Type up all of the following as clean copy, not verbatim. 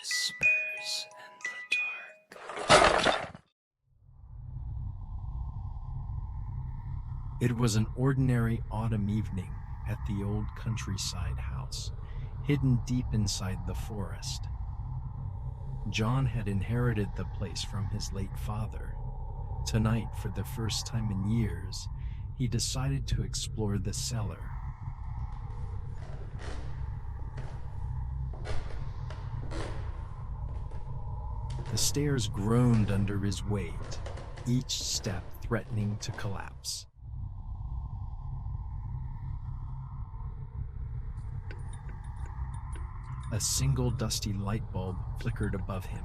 Whispers in the dark. It was an ordinary autumn evening at the old countryside house, hidden deep inside the forest. John had inherited the place from his late father. Tonight, for the first time in years, he decided to explore the cellar. The stairs groaned under his weight, each step threatening to collapse. A single dusty light bulb flickered above him,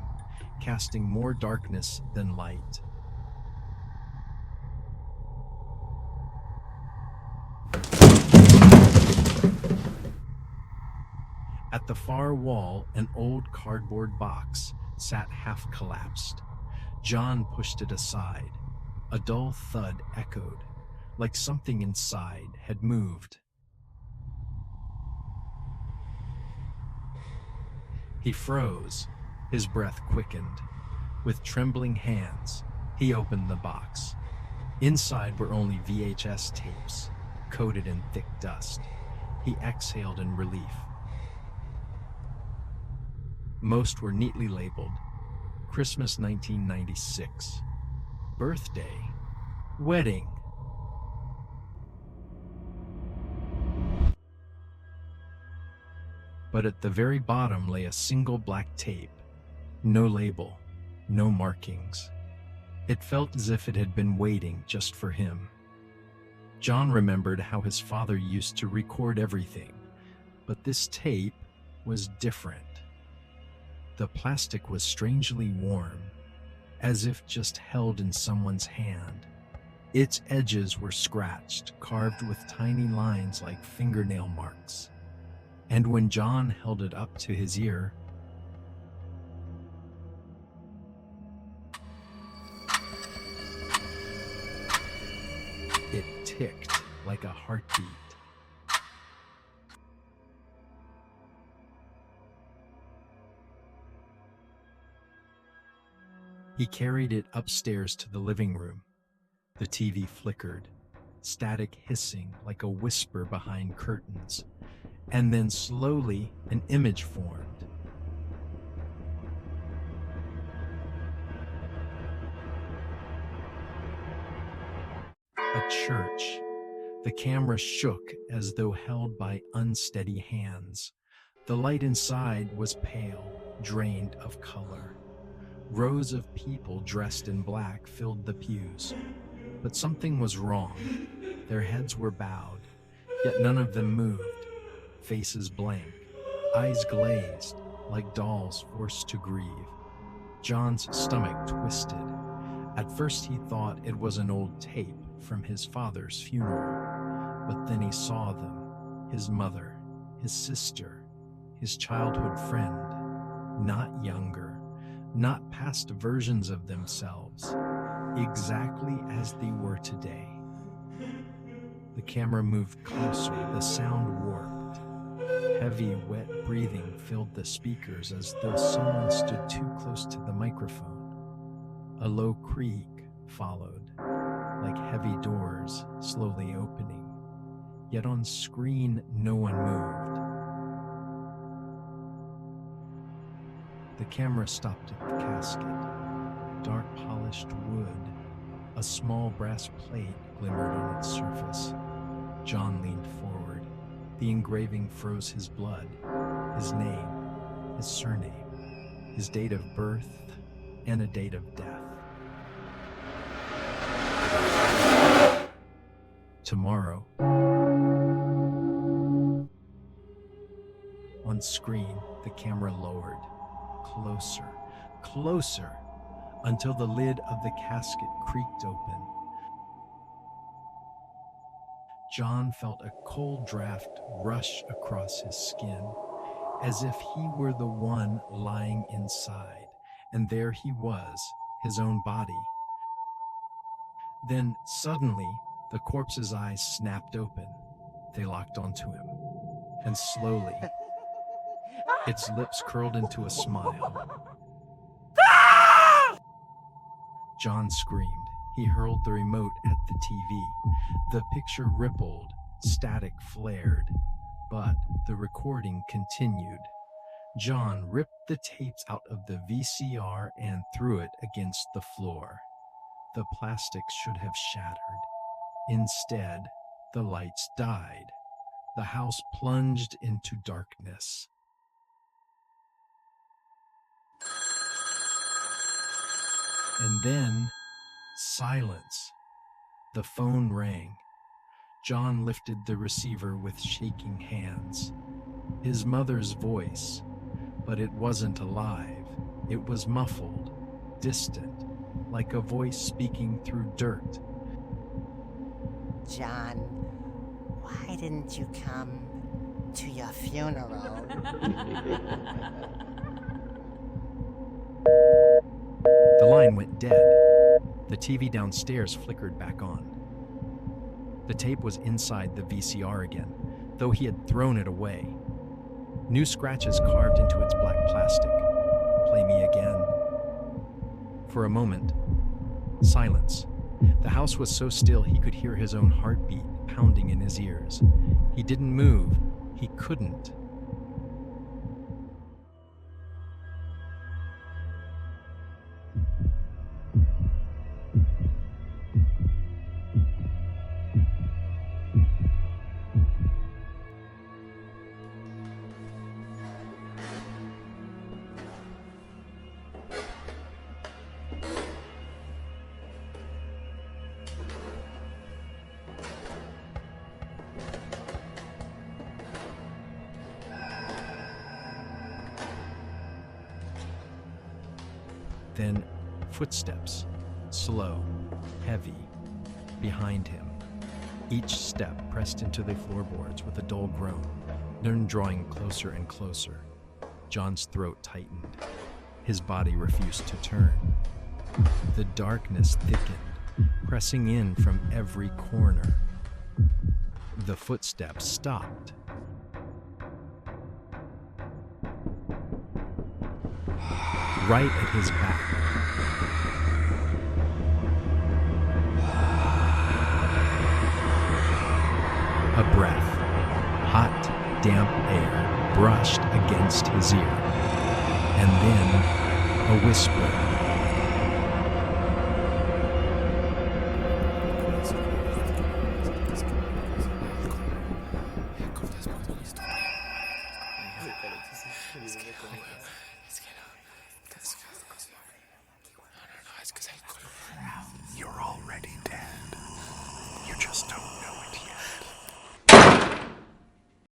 casting more darkness than light. At the far wall, an old cardboard box sat half collapsed. John pushed it aside. A dull thud echoed, like something inside had moved. He froze, his breath quickened. With trembling hands, he opened the box. Inside were only VHS tapes, coated in thick dust. He exhaled in relief. Most were neatly labeled Christmas 1996, birthday, wedding. But at the very bottom lay a single black tape. No label, no markings. It felt as if it had been waiting just for him. John remembered how his father used to record everything, but this tape was different. The plastic was strangely warm, as if just held in someone's hand. Its edges were scratched, carved with tiny lines like fingernail marks. And when John held it up to his ear, it ticked like a heartbeat. He carried it upstairs to the living room. The TV flickered, static hissing like a whisper behind curtains. And then slowly an image formed. A church. The camera shook as though held by unsteady hands. The light inside was pale, drained of color. Rows of people dressed in black filled the pews. But something was wrong. Their heads were bowed, yet none of them moved. Faces blank, eyes glazed, like dolls forced to grieve. John's stomach twisted. At first he thought it was an old tape from his father's funeral, but then he saw them, his mother, his sister, his childhood friend, not younger, not past versions of themselves, exactly as they were today. The camera moved closer, the sound warped. Heavy, wet breathing filled the speakers as though someone stood too close to the microphone. A low creak followed, like heavy doors slowly opening. Yet on screen, no one moved. The camera stopped at the casket. Dark polished wood. A small brass plate glimmered on its surface. John leaned forward. The engraving froze his blood, his name, his surname, his date of birth, and a date of death. Tomorrow. On screen, the camera lowered. Closer, closer, until the lid of the casket creaked open. John felt a cold draft rush across his skin, as if he were the one lying inside, and there he was, his own body. Then, suddenly, the corpse's eyes snapped open. They locked onto him, and slowly, Its lips curled into a smile. John screamed. He hurled the remote at the TV. The picture rippled, static flared, but the recording continued. John ripped the tapes out of the VCR and threw it against the floor. The plastic should have shattered. Instead, the lights died. The house plunged into darkness. And then, silence. The phone rang. John lifted the receiver with shaking hands. His mother's voice, but it wasn't alive. It was muffled, distant, like a voice speaking through dirt. John, why didn't you come to your funeral? The line went dead. The TV downstairs flickered back on. The tape was inside the VCR again, though he had thrown it away. New scratches carved into its black plastic. Play me again. For a moment, silence. The house was so still he could hear his own heartbeat pounding in his ears. He didn't move. He couldn't. Then footsteps, slow, heavy, behind him. Each step pressed into the floorboards with a dull groan, then drawing closer and closer. John's throat tightened. His body refused to turn. The darkness thickened, pressing in from every corner. The footsteps stopped. Right at his back. A breath, hot, damp air, brushed against his ear. And then a whisper. You're already dead. You just don't